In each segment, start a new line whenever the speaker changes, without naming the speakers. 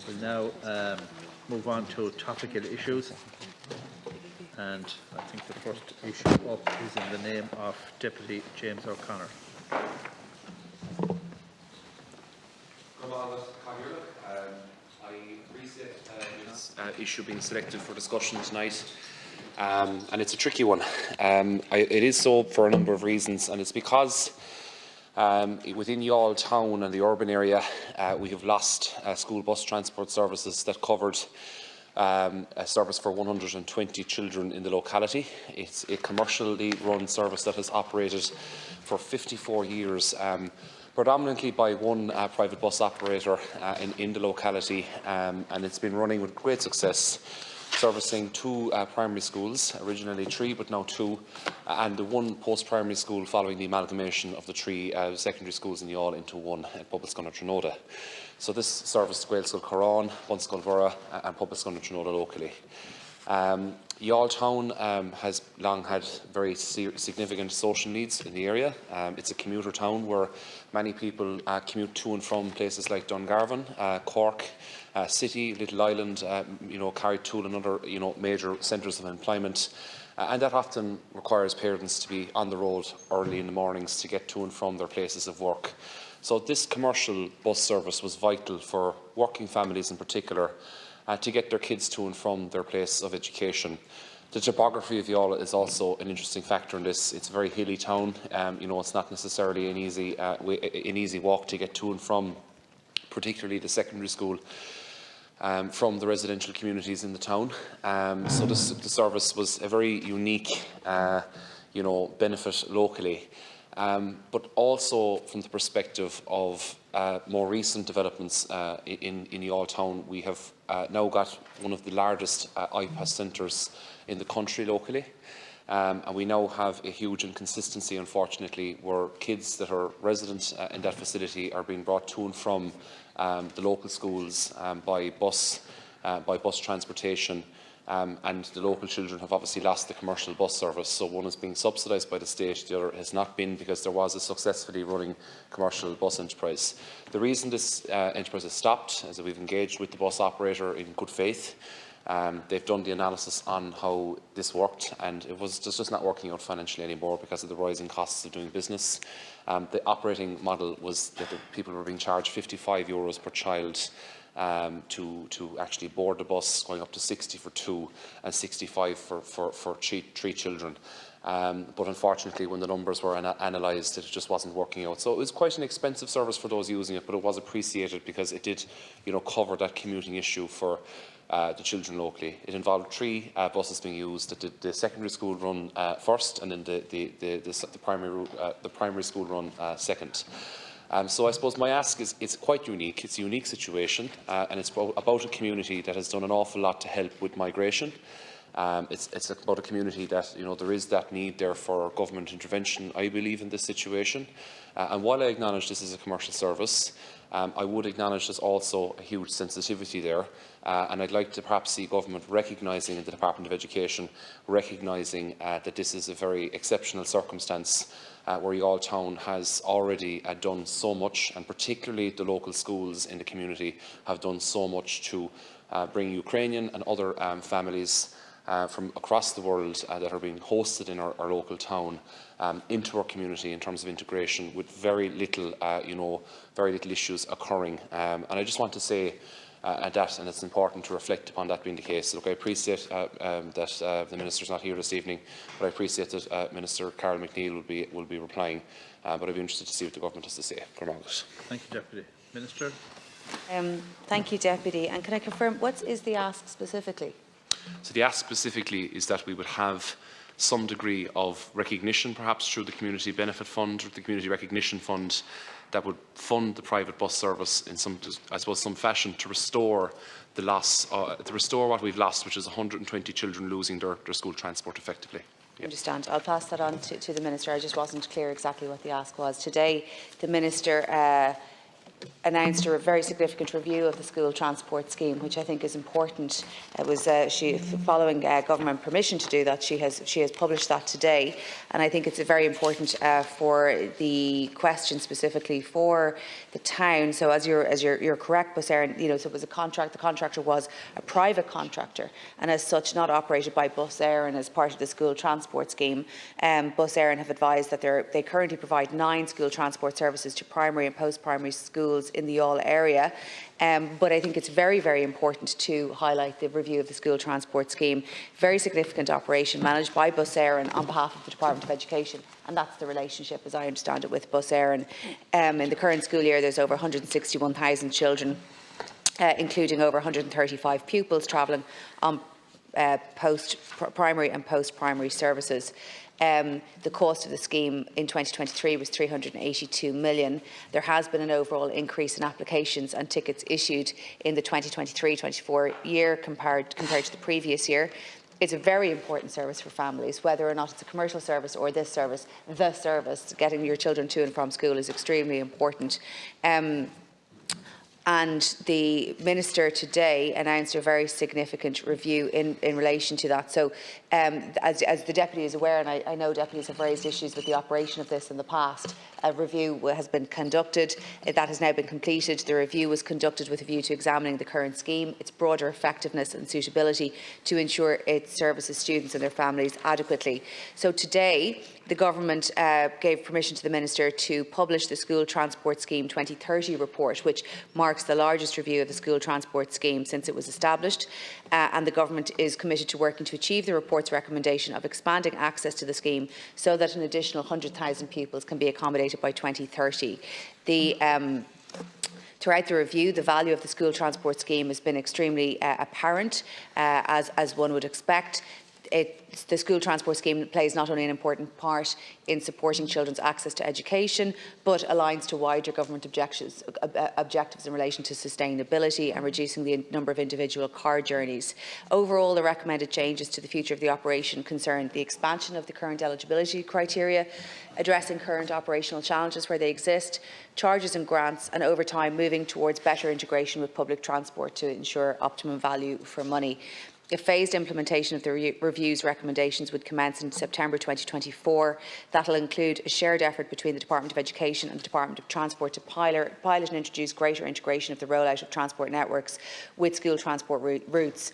We'll now move on to topical issues. And I think the first issue up is in the name of Deputy James O'Connor.
I appreciate this issue being selected for discussion tonight, and it's a tricky one. It is so for a number of reasons, and it's because within Youghal town and the urban area we have lost school bus transport services that covered a service for 120 children in the locality. It's a commercially run service that has operated for 54 years, predominantly by one private bus operator in the locality, and it's been running with great success, servicing two primary schools, originally three but now two, and the one post-primary school following the amalgamation of the three secondary schools in Youghal into one at Public Trinota. So this service Gaelscoil Corán, Bunscoil Borough and Public Trinota locally. Youghal town has long had very significant social needs in the area. It's a commuter town where many people commute to and from places like Dungarvan, Cork, City, Little Island, Carrigtwohill and other major centres of employment. And that often requires parents to be on the road early in the mornings to get to and from their places of work. So this commercial bus service was vital for working families in particular to get their kids to and from their place of education. The topography of Youghal is also an interesting factor in this. It's a very hilly town. It's not necessarily an easy walk to get to and from, particularly the secondary school, from the residential communities in the town. So the service was a very unique, benefit locally. But also from the perspective of more recent developments in Youghal town, we have now got one of the largest IPAS centres in the country locally. And we now have a huge inconsistency, unfortunately, where kids that are resident in that facility are being brought to and from the local schools by bus transportation. And the local children have obviously lost the commercial bus service, so one is being subsidised by the state, the other has not been, because there was a successfully running commercial bus enterprise. The reason this enterprise has stopped is that we've engaged with the bus operator in good faith. They've done the analysis on how this worked, and it's just not working out financially anymore because of the rising costs of doing business. The operating model was that the people were being charged €55 per child to actually board the bus, going up to 60 for two and 65 for three children. But unfortunately, when the numbers were analysed, it just wasn't working out. So it was quite an expensive service for those using it, but it was appreciated because it did, cover that commuting issue for the children locally. It involved three buses being used. The secondary school run first, and then the primary school run second. So I suppose my ask is, it's quite unique. It's a unique situation, and it's about a community that has done an awful lot to help with migration. It's about a community that, there is that need there for government intervention, I believe, in this situation. And while I acknowledge this is a commercial service, I would acknowledge there's also a huge sensitivity there, and I'd like to perhaps see government recognising, in the Department of Education, recognising that this is a very exceptional circumstance where Youghal town has already done so much, and particularly the local schools in the community have done so much to bring Ukrainian and other families from across the world that are being hosted in our local town into our community in terms of integration, with very little issues occurring. And I just want to say that, and it's important to reflect upon that being the case. Look, I appreciate that the Minister is not here this evening, but I appreciate that Minister Carol McNeill will be replying. But I'd be interested to see what the government has to say.
Thank you, Deputy Minister.
Thank you, Deputy. And can I confirm, what is the ask specifically?
So the ask specifically is that we would have some degree of recognition, perhaps through the Community Benefit Fund or the Community Recognition Fund, that would fund the private bus service in some fashion to restore the loss, to restore what we've lost, which is 120 children losing their school transport effectively.
I understand. I'll pass that on to the Minister. I just wasn't clear exactly what the ask was. Today, the Minister announced a very significant review of the school transport scheme, which I think is important. It was following government permission to do that. She has published that today, and I think it's very important for the question specifically for the town. So as you're correct, Bus Éireann, so it was a contract. The contractor was a private contractor, and as such, not operated by Bus Éireann as part of the school transport scheme. Bus Éireann have advised that they currently provide 9 school transport services to primary and post-primary schools in the Youghal area. But I think it's very, very important to highlight the review of the school transport scheme. Very significant operation managed by Bus Éireann on behalf of the Department of Education, and that's the relationship, as I understand it, with Bus Éireann. In the current school year, there's over 161,000 children, including over 135 pupils travelling on post-primary and post-primary services. The cost of the scheme in 2023 was £382 million. There has been an overall increase in applications and tickets issued in the 2023-24 year compared to the previous year. It's a very important service for families, whether or not it's a commercial service or this service. The service, getting your children to and from school, is extremely important. And the Minister today announced a very significant review in relation to that. So as the Deputy is aware, and I know Deputies have raised issues with the operation of this in the past, a review has been conducted. That has now been completed. The review was conducted with a view to examining the current scheme, its broader effectiveness and suitability to ensure it services students and their families adequately. So today, the Government gave permission to the Minister to publish the School Transport Scheme 2030 report, which marks the largest review of the school transport scheme since it was established. And the Government is committed to working to achieve the report's recommendation of expanding access to the scheme so that an additional 100,000 pupils can be accommodated by 2030. Throughout the review, the value of the school transport scheme has been extremely apparent, as one would expect. The school transport scheme plays not only an important part in supporting children's access to education, but aligns to wider government objectives in relation to sustainability and reducing the number of individual car journeys. Overall, the recommended changes to the future of the operation concern the expansion of the current eligibility criteria, addressing current operational challenges where they exist, charges and grants, and over time moving towards better integration with public transport to ensure optimum value for money. A phased implementation of the review's recommendations would commence in September 2024. That will include a shared effort between the Department of Education and the Department of Transport to pilot and introduce greater integration of the rollout of transport networks with school transport routes.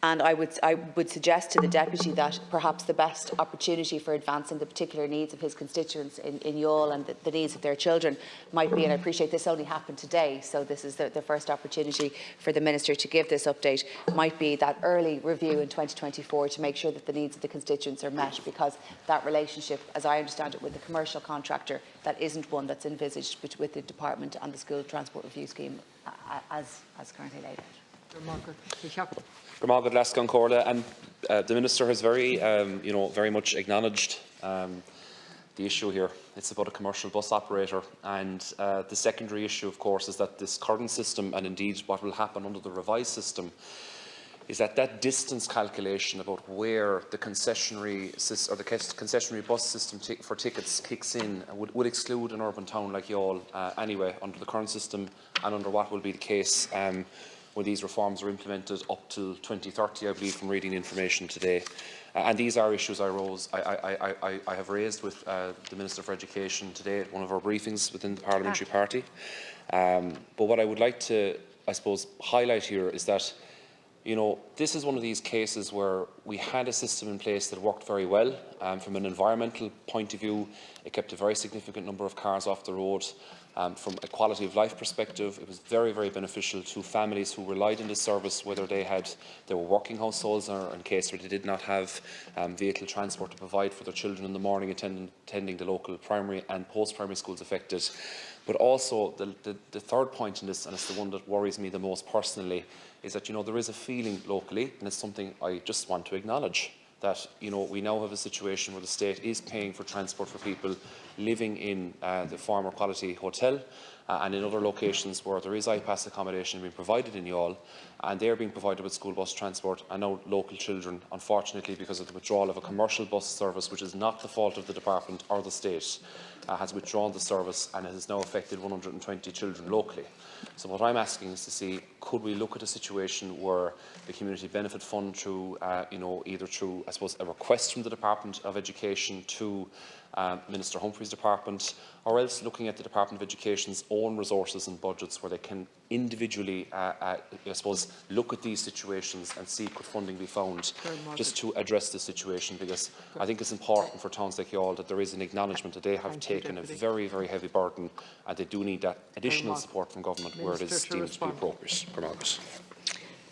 And I would suggest to the Deputy that perhaps the best opportunity for advancing the particular needs of his constituents in Youghal and the needs of their children might be, and I appreciate this only happened today, so this is the first opportunity for the Minister to give this update, might be that early review in 2024 to make sure that the needs of the constituents are met, because that relationship, as I understand it, with the commercial contractor, that isn't one that's envisaged with the Department and the School Transport Review Scheme as currently laid out.
And the Minister has very much acknowledged the issue here. It's about a commercial bus operator, and the secondary issue, of course, is that this current system, and indeed what will happen under the revised system, is that distance calculation about where the concessionary bus system for tickets kicks in would exclude an urban town like Youghal anyway under the current system, and under what will be the case when these reforms are implemented up till 2030, I believe, from reading the information today. And these are issues I have raised with the Minister for Education today at one of our briefings within the Parliamentary Party. But what I would like to, I suppose, highlight here is that, this is one of these cases where we had a system in place that worked very well. From an environmental point of view, it kept a very significant number of cars off the road. From a quality of life perspective, it was very, very beneficial to families who relied on this service, whether they were working households or in case where they did not have vehicle transport to provide for their children in the morning, attending the local primary and post-primary schools affected. But also the third point in this, and it's the one that worries me the most personally, is that there is a feeling locally, and it's something I just want to acknowledge, that we now have a situation where the state is paying for transport for people living in the former Quality Hotel, and in other locations where there is iPass accommodation being provided in Youghal, and they are being provided with school bus transport, and now local children, unfortunately, because of the withdrawal of a commercial bus service, which is not the fault of the department or the state, has withdrawn the service, and it has now affected 120 children locally. So what I'm asking is to see, could we look at a situation where the Community Benefit Fund, through, either through, I suppose, a request from the Department of Education to Minister Humphrey's department, or else looking at the Department of Education's own resources and budgets, where they can individually, I suppose, look at these situations and see could funding be found just to address the situation, because I think it's important for towns like Youghal that there is an acknowledgement that they have taken a very, very heavy burden, and they do need that additional support from government where it is deemed to be appropriate.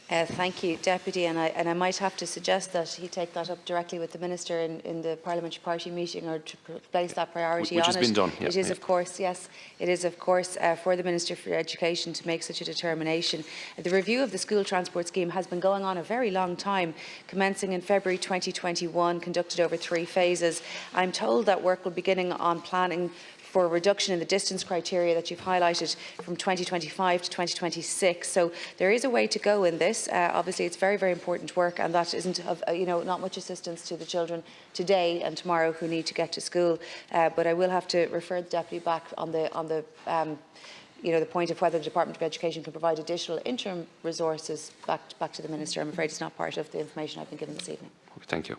Thank you, Deputy, and I might have to suggest that he take that up directly with the Minister in the Parliamentary Party meeting, or to place that priority on it.
Which has been done.
It is, of course, yes, it is, of course, for the Minister for Education to make such a determination. The review of the school transport scheme has been going on a very long time, commencing in February 2021, conducted over 3 phases. I'm told that work will be beginning on planning for a reduction in the distance criteria that you've highlighted from 2025 to 2026. So there is a way to go in this. Obviously, it's very, very important work, and that isn't of not much assistance to the children today and tomorrow who need to get to school. But I will have to refer the Deputy back on the point of whether the Department of Education can provide additional interim resources back to the Minister. I'm afraid it's not part of the information I've been given this evening.
Okay, thank you.